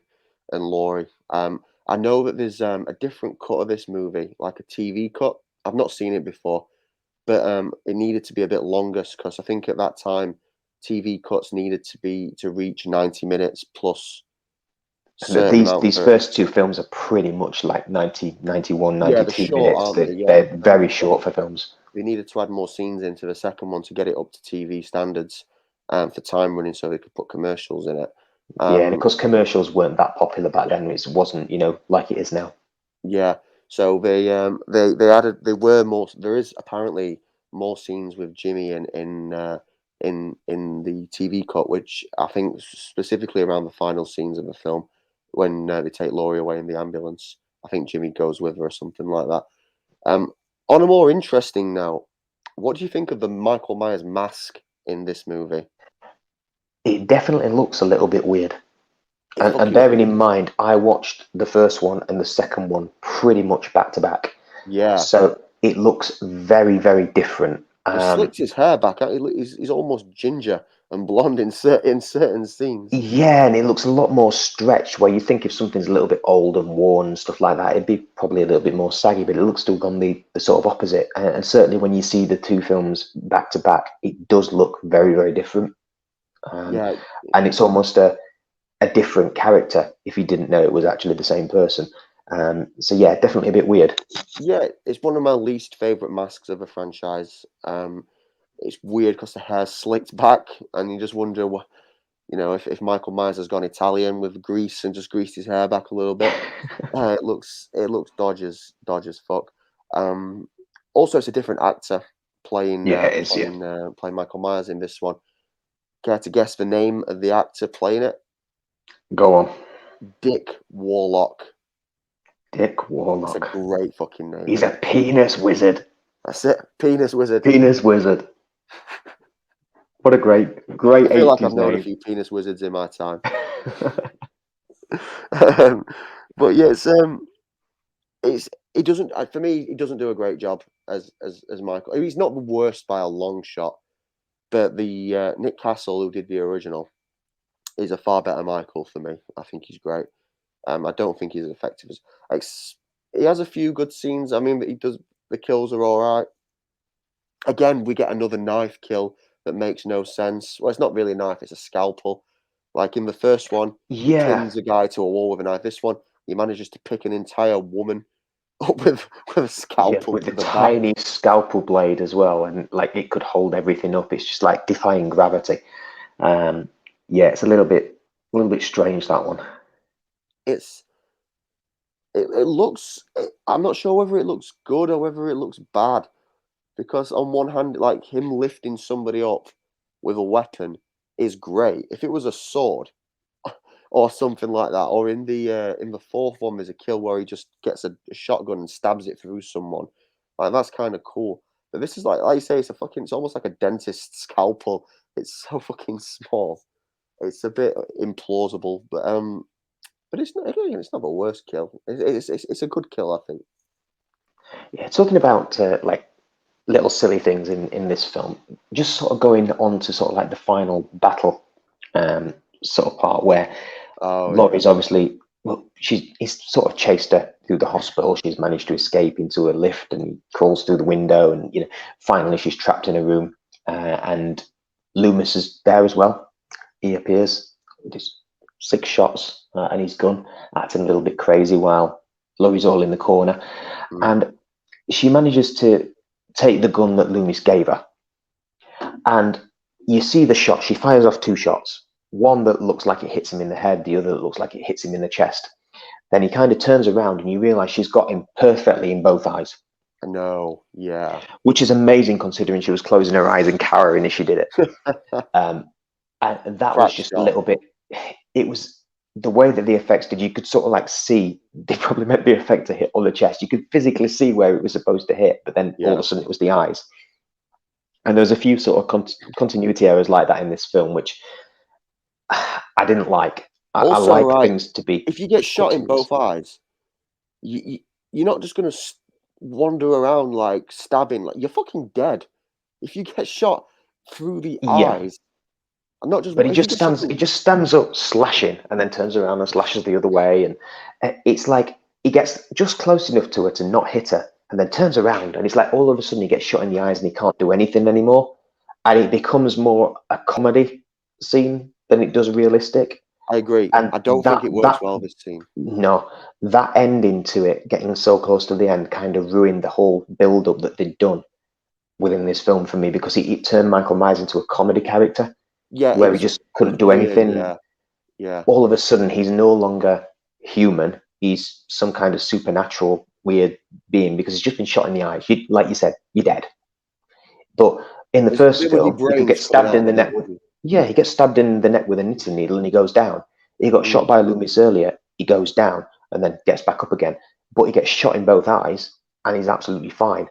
[SPEAKER 1] and Laurie. I know that there's a different cut of this movie, like a TV cut. I've not seen it before, but it needed to be a bit longer because I think at that time TV cuts needed to reach 90 minutes plus
[SPEAKER 2] And
[SPEAKER 1] certain amount
[SPEAKER 2] these
[SPEAKER 1] for.
[SPEAKER 2] first two films are pretty much like 90, 91,
[SPEAKER 1] Yeah, they're
[SPEAKER 2] 92
[SPEAKER 1] short,
[SPEAKER 2] minutes.
[SPEAKER 1] aren't they? Yeah,
[SPEAKER 2] They're very short for films.
[SPEAKER 1] they needed to add more scenes into the second one to get it up to TV standards for time running, so they could put commercials in it.
[SPEAKER 2] Yeah, and of
[SPEAKER 1] Um,
[SPEAKER 2] course commercials weren't that popular back then. It wasn't, like it is now.
[SPEAKER 1] Yeah, so they added there were more. There is apparently more scenes with Jimmy in the TV cut, which I think specifically around the final scenes of the film when they take Laurie away in the ambulance. I think Jimmy goes with her or something like that. Um, on a more interesting note, what do you think of the Michael Myers mask in this movie?
[SPEAKER 2] It definitely looks a little bit weird.
[SPEAKER 1] It
[SPEAKER 2] And
[SPEAKER 1] fucking
[SPEAKER 2] bearing in mind, I watched the first one and the second one pretty much back to back.
[SPEAKER 1] yeah.
[SPEAKER 2] So it looks very, very different.
[SPEAKER 1] He slicks his hair back. He's almost ginger and blonde in certain scenes.
[SPEAKER 2] Yeah, and it looks a lot more stretched, where you think if something's a little bit old and worn and stuff like that, it'd be probably a little bit more saggy, but it looks still gone the sort of opposite. And certainly when you see the two films back to back, it does look very, very different. Um,
[SPEAKER 1] Yeah,
[SPEAKER 2] and it's almost a different character if you didn't know it was actually the same person. So yeah, definitely a bit weird.
[SPEAKER 1] yeah. It's one of my least favorite masks of a franchise. It's weird because the hair's slicked back, and you just wonder what if Michael Myers has gone Italian with grease and just greased his hair back a little bit. It looks dodge as fuck. Um, Also, it's a different actor playing
[SPEAKER 2] Yeah,
[SPEAKER 1] uh,
[SPEAKER 2] it is, yeah.
[SPEAKER 1] playing uh, playing Michael Myers in this one. Care to guess the name of the actor playing it?
[SPEAKER 2] Go on.
[SPEAKER 1] Dick Warlock.
[SPEAKER 2] Dick
[SPEAKER 1] That's a
[SPEAKER 2] Warlock.
[SPEAKER 1] great fucking name,
[SPEAKER 2] He's
[SPEAKER 1] isn't
[SPEAKER 2] a
[SPEAKER 1] it?
[SPEAKER 2] penis wizard.
[SPEAKER 1] That's it. Penis Wizard.
[SPEAKER 2] Penis wizard. What a great,
[SPEAKER 1] I
[SPEAKER 2] great
[SPEAKER 1] feel like I've
[SPEAKER 2] 80s
[SPEAKER 1] known a
[SPEAKER 2] name.
[SPEAKER 1] few penis wizards in my time. um, but yeah, it's it doesn't for me. He doesn't do a great job as Michael. He's not the worst by a long shot, but the Nick Castle who did the original is a far better Michael for me. I think he's great. I don't think he's as effective as. He has a few good scenes. I mean, he does. The kills are all right. Again, we get another knife kill that makes no sense. Well, it's not really a knife; it's a scalpel. Like in the first one, he
[SPEAKER 2] Yeah,
[SPEAKER 1] pins a guy to a wall with a knife. This one, he manages to pick an entire woman up with a
[SPEAKER 2] yeah,
[SPEAKER 1] scalpel
[SPEAKER 2] with the
[SPEAKER 1] to the back.
[SPEAKER 2] tiny scalpel blade as well, and like it could hold everything up. It's just like defying gravity. Um, yeah, it's a little bit strange, that one.
[SPEAKER 1] It's it looks. I'm not sure whether it looks good or whether it looks bad because on one hand, like him lifting somebody up with a weapon is great. If it was a sword or something like that, or in the fourth one, there's a kill where he just gets a shotgun and stabs it through someone. Like that's kind of cool. But this is like you say, it's almost like a dentist's scalpel. It's so fucking small. It's a bit implausible, but it's not again. It's not the worst kill. It's a good kill, I think.
[SPEAKER 2] Yeah, talking about like little silly things in this film, just sort of going on to sort of like the final battle sort of part where
[SPEAKER 1] Oh yeah.
[SPEAKER 2] Laurie's obviously, well, he's sort of chased her through the hospital. She's managed to escape into a lift and he crawls through the window, and finally she's trapped in a room. And Loomis is there as well. He appears with his 6 shots and his gun, acting a little bit crazy while Laurie's all in the corner.
[SPEAKER 1] Mm.
[SPEAKER 2] And she manages to take the gun that Loomis gave her, and you see the shot. She fires off 2 shots. One that looks like it hits him in the head, the other that looks like it hits him in the chest. Then he kind of turns around and you realize she's got him perfectly in both eyes,
[SPEAKER 1] I know. Yeah.
[SPEAKER 2] which is amazing considering she was closing her eyes and cowering as she did it. Um, And that was
[SPEAKER 1] crap
[SPEAKER 2] just a
[SPEAKER 1] shot.
[SPEAKER 2] little bit. It was the way that the effects did. You could sort of like see they probably meant the effect to hit on the chest. You could physically see where it was supposed to hit, but then all of
[SPEAKER 1] Yeah.
[SPEAKER 2] a sudden it was the eyes. And there was a few sort of continuity errors like that in this film, which I didn't like. I
[SPEAKER 1] Also,
[SPEAKER 2] like
[SPEAKER 1] right,
[SPEAKER 2] things to be
[SPEAKER 1] if you get shot in
[SPEAKER 2] continuous.
[SPEAKER 1] both eyes, you're not just gonna wander around like stabbing. Like you're fucking dead if you get shot through the
[SPEAKER 2] Yeah,
[SPEAKER 1] eyes. I'm not just
[SPEAKER 2] but
[SPEAKER 1] if you get shot
[SPEAKER 2] he
[SPEAKER 1] through.
[SPEAKER 2] just stands up slashing and then turns around and slashes the other way, and it's like he gets just close enough to her to not hit her and then turns around, and it's like all of a sudden he gets shot in the eyes and he can't do anything anymore, and it becomes more a comedy scene than it does realistic.
[SPEAKER 1] I agree.
[SPEAKER 2] And
[SPEAKER 1] I don't think it works well this scene.
[SPEAKER 2] no, that ending to it, getting so close to the end, kind of ruined the whole build up that they'd done within this film for me, because it turned Michael Myers into a comedy character
[SPEAKER 1] Yeah,
[SPEAKER 2] where he just
[SPEAKER 1] it was
[SPEAKER 2] couldn't do
[SPEAKER 1] weird.
[SPEAKER 2] anything.
[SPEAKER 1] Yeah, yeah,
[SPEAKER 2] All of a sudden he's no longer human. He's some kind of supernatural weird being because he's just been shot in the eye. Like you said, you're dead. But in the
[SPEAKER 1] it's the
[SPEAKER 2] first
[SPEAKER 1] bit with your
[SPEAKER 2] film, he could
[SPEAKER 1] brains
[SPEAKER 2] get
[SPEAKER 1] coming
[SPEAKER 2] stabbed
[SPEAKER 1] out
[SPEAKER 2] in
[SPEAKER 1] of
[SPEAKER 2] the
[SPEAKER 1] the
[SPEAKER 2] neck
[SPEAKER 1] neck.
[SPEAKER 2] with, yeah, he gets stabbed in the neck with a knitting needle and he goes down. He got shot
[SPEAKER 1] Mm,
[SPEAKER 2] by Loomis earlier, he goes down and then gets back up again. But he gets shot in both eyes and he's absolutely fine.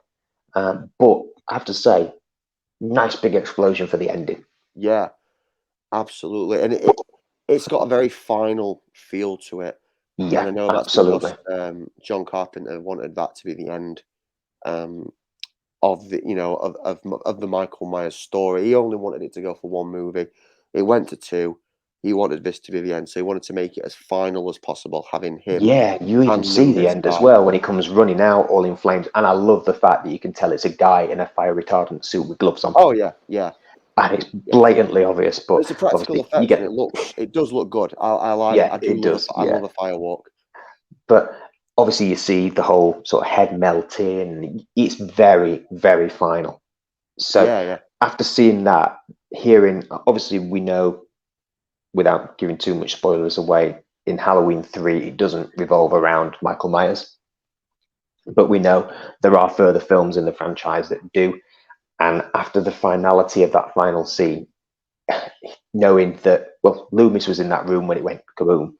[SPEAKER 2] But I have to say, nice big explosion for the ending.
[SPEAKER 1] yeah, absolutely. And it's got a very final feel to it. And
[SPEAKER 2] Yeah,
[SPEAKER 1] I know that's because
[SPEAKER 2] absolutely.
[SPEAKER 1] John Carpenter wanted that to be the end um, of the of the Michael Myers story. He only wanted it to go for one movie. It went to two. He wanted this to be the end, so he wanted to make it as final as possible, having him
[SPEAKER 2] Yeah, you even
[SPEAKER 1] and
[SPEAKER 2] see the
[SPEAKER 1] Loomis
[SPEAKER 2] end as
[SPEAKER 1] die.
[SPEAKER 2] well when he comes running out all in flames. And I love the fact that you can tell it's a guy in a fire retardant suit with gloves on.
[SPEAKER 1] Oh yeah, yeah,
[SPEAKER 2] And it's
[SPEAKER 1] yeah.
[SPEAKER 2] blatantly obvious,
[SPEAKER 1] But
[SPEAKER 2] but
[SPEAKER 1] it's a practical
[SPEAKER 2] obviously you
[SPEAKER 1] effect, and
[SPEAKER 2] get,
[SPEAKER 1] it does look good.
[SPEAKER 2] yeah,
[SPEAKER 1] I do
[SPEAKER 2] it
[SPEAKER 1] love
[SPEAKER 2] does,
[SPEAKER 1] I
[SPEAKER 2] yeah.
[SPEAKER 1] love a firewalk.
[SPEAKER 2] But obviously you see the whole sort of head melting. It's very, very final. So
[SPEAKER 1] Yeah, yeah,
[SPEAKER 2] after seeing that, hearing, obviously we know, without giving too much spoilers away, in Halloween 3, it doesn't revolve around Michael Myers. But we know there are further films in the franchise that do. And after the finality of that final scene, knowing that, well, Loomis was in that room when it went kaboom,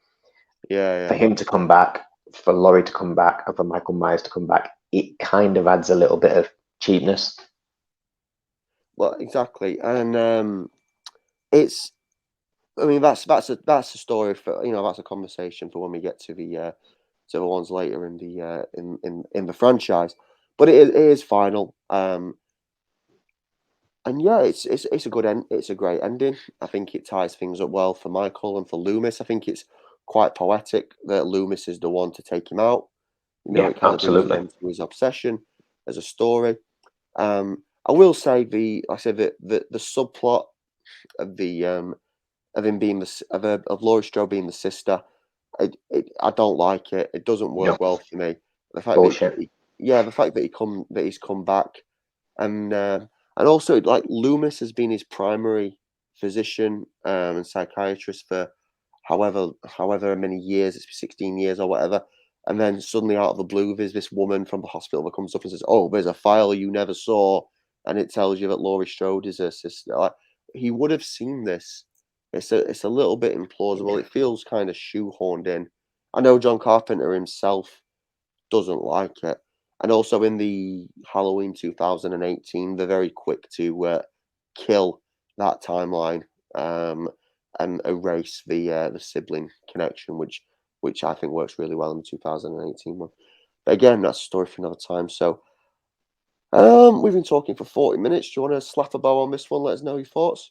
[SPEAKER 1] yeah,
[SPEAKER 2] for
[SPEAKER 1] yeah.
[SPEAKER 2] him to come back, for Laurie to come back, and for Michael Myers to come back, it kind of adds a little bit of cheapness.
[SPEAKER 1] Well, exactly, and it's. I mean, that's a story for that's a conversation for when we get to the ones later in the in the franchise. But it is final. And yeah, it's a good end. It's a great ending. I think it ties things up well for Michael and for Loomis. I think it's quite poetic that Loomis is the one to take him out.
[SPEAKER 2] Yeah,
[SPEAKER 1] It kind of brings an
[SPEAKER 2] absolutely.
[SPEAKER 1] end to his obsession as a story. I will say I said that the subplot of of him being of Laurie Strode being the sister, I don't like it. It doesn't work
[SPEAKER 2] No,
[SPEAKER 1] well for me. The fact that
[SPEAKER 2] bullshit.
[SPEAKER 1] the fact that he's come back, and also like Loomis has been his primary physician and psychiatrist for however many years. It's 16 years or whatever. And then suddenly out of the blue, there's this woman from the hospital that comes up and says, "Oh, there's a file you never saw," and it tells you that Laurie Strode is her sister. Like, he would have seen this. It's a little bit implausible. It feels kind of shoehorned in. I know John Carpenter himself doesn't like it. And also in the Halloween 2018, they're very quick to kill that timeline um, and erase the sibling connection, which I think works really well in the 2018 one. But again, that's a story for another time. So we've been talking for 40 minutes. Do you want to slap a bow on this one? Let us know your thoughts.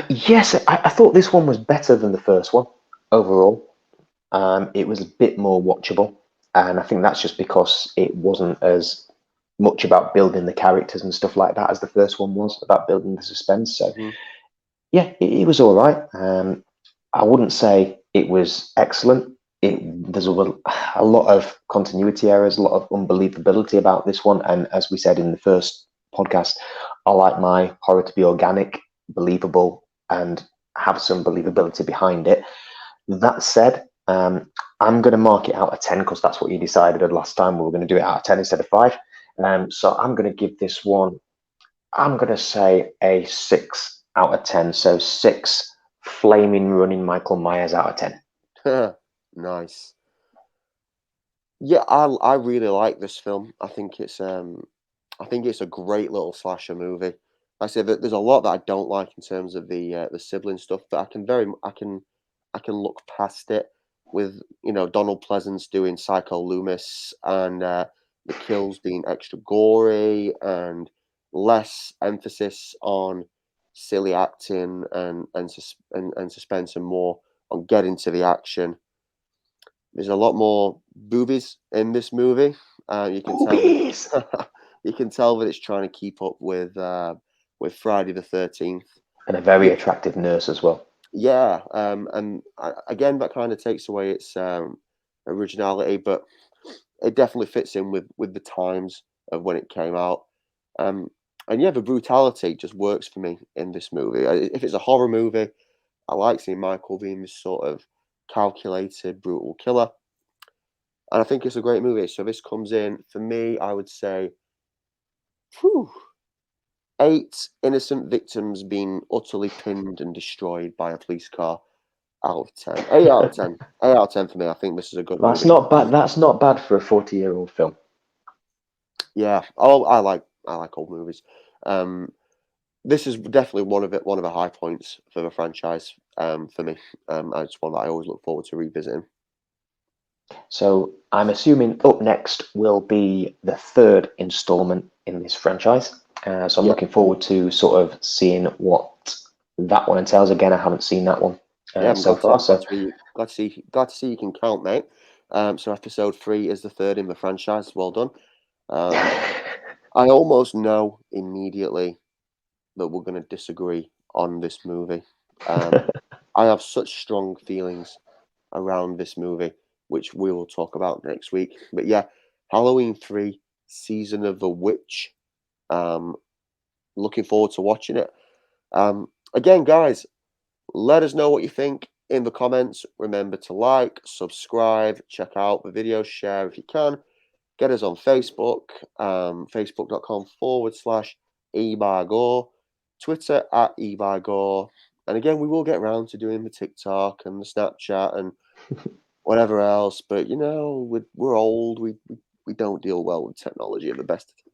[SPEAKER 2] Yes, I thought this one was better than the first one overall. It was a bit more watchable, and I think that's just because it wasn't as much about building the characters and stuff like that as the first one was about building the suspense. So
[SPEAKER 1] Hmm.
[SPEAKER 2] yeah, it was all right. I wouldn't say it was excellent. There's a lot of continuity errors, a lot of unbelievability about this one, and as we said in the first podcast, I like my horror to be organic, believable, and have some believability behind it. That said, I'm going to mark it out of 10 because that's what you decided last time. We were going to do it out of 10 instead of 5. So I'm going to give this one, I'm going to say a 6 out of 10. So 6 flaming running Michael Myers out of 10.
[SPEAKER 1] Nice. Yeah, I really like this film. I think it's a great little slasher movie. Like I said, there's a lot that I don't like in terms of the sibling stuff, but I can look past it with Donald Pleasance doing Psycho Loomis and the kills being extra gory and less emphasis on silly acting and suspense and more on getting to the action. There's a lot more boobies in this movie. You can tell
[SPEAKER 2] Boobies!
[SPEAKER 1] that you can tell that it's trying to keep up with Friday the 13th.
[SPEAKER 2] And a very attractive nurse as well.
[SPEAKER 1] Yeah, and again, that kind of takes away its originality, but it definitely fits in with the times of when it came out. And yeah, the brutality just works for me in this movie. If it's a horror movie, I like seeing Michael being this sort of calculated, brutal killer. And I think it's a great movie. So this comes in, for me, I would say, whew, 8 innocent victims being utterly pinned and destroyed by a police car out of 10. 8 out of 10. 8 out of 10 for me. I think this is a good
[SPEAKER 2] That's
[SPEAKER 1] movie.
[SPEAKER 2] not bad. That's not bad for a 40-year-old film.
[SPEAKER 1] Yeah. Oh, I like old movies. This is definitely one of the high points for the franchise, for me. It's one that I always look forward to revisiting.
[SPEAKER 2] So I'm assuming up next will be the 3rd installment in this franchise. So I'm
[SPEAKER 1] Yeah.
[SPEAKER 2] looking forward to sort of seeing what that one entails. Again, I haven't seen that one
[SPEAKER 1] Yeah, I'm
[SPEAKER 2] so
[SPEAKER 1] glad to,
[SPEAKER 2] far. So
[SPEAKER 1] glad to see you can count, mate. So episode 3 is the 3rd in the franchise. Well done. I almost know immediately that we're going to disagree on this movie. I have such strong feelings around this movie, which we will talk about next week. But yeah, Halloween 3, Season of the Witch. Looking forward to watching it. Again, guys, let us know what you think in the comments. Remember to like, subscribe, check out the video, share if you can. Get us on Facebook, facebook.com/eByGore, Twitter @eByGore. And again, we will get around to doing the TikTok and the Snapchat and whatever else. But we're old. We don't deal well with technology at the best of times.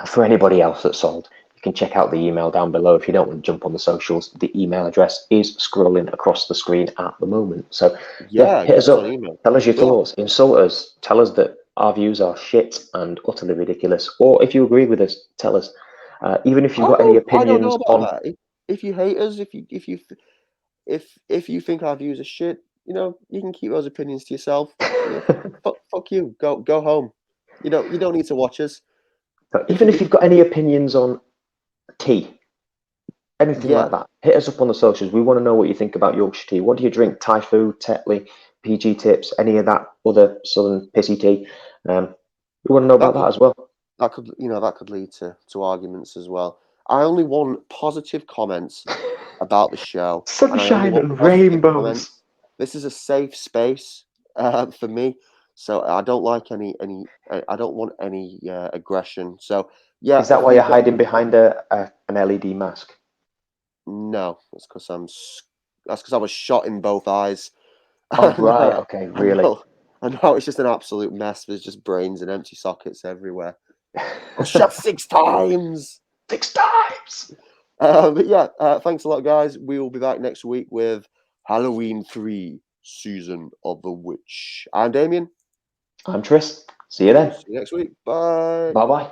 [SPEAKER 2] for anybody else that's old, you can check out the email down below. If you don't want to jump on the socials, the email address is scrolling across the screen at the moment. So yeah,
[SPEAKER 1] Yeah,
[SPEAKER 2] hit
[SPEAKER 1] get
[SPEAKER 2] us
[SPEAKER 1] us on
[SPEAKER 2] up.
[SPEAKER 1] email.
[SPEAKER 2] Tell us your
[SPEAKER 1] Yeah.
[SPEAKER 2] thoughts. Insult us. Tell us that our views are shit and utterly ridiculous. Or if you agree with us, tell us. Even if you've got any
[SPEAKER 1] I don't know
[SPEAKER 2] opinions
[SPEAKER 1] about
[SPEAKER 2] on,
[SPEAKER 1] that. If you hate us, if you think our views are shit, you can keep those opinions to yourself. Fuck you. Go home. You don't need to watch us.
[SPEAKER 2] even if you've got any opinions on tea, anything
[SPEAKER 1] Yeah,
[SPEAKER 2] like that, hit us up on the socials. We want to know what you think about Yorkshire tea. What do you drink? Thai food, Tetley, PG tips, any of that other southern pissy tea? We want to know
[SPEAKER 1] that
[SPEAKER 2] about
[SPEAKER 1] could
[SPEAKER 2] that as well.
[SPEAKER 1] that could lead to arguments as well. I only want positive comments about the show, and I only
[SPEAKER 2] Sunshine
[SPEAKER 1] want
[SPEAKER 2] and
[SPEAKER 1] positive
[SPEAKER 2] rainbows.
[SPEAKER 1] comments. This is a safe space for me, so I don't like I don't want any aggression. So yeah,
[SPEAKER 2] Is that
[SPEAKER 1] if
[SPEAKER 2] why you're
[SPEAKER 1] you've got
[SPEAKER 2] hiding behind an LED mask?
[SPEAKER 1] no, that's because I was shot in both eyes.
[SPEAKER 2] Oh,
[SPEAKER 1] And,
[SPEAKER 2] right. Okay, really?
[SPEAKER 1] I know it's just an absolute mess. There's just brains and empty sockets everywhere. I was shot 6 times.
[SPEAKER 2] 6 times.
[SPEAKER 1] But yeah, thanks a lot, guys. We will be back next week with Halloween 3, Season of the Witch. I'm Damien.
[SPEAKER 2] I'm Tris. See you
[SPEAKER 1] We'll
[SPEAKER 2] then.
[SPEAKER 1] see you next week. Bye.
[SPEAKER 2] Bye bye.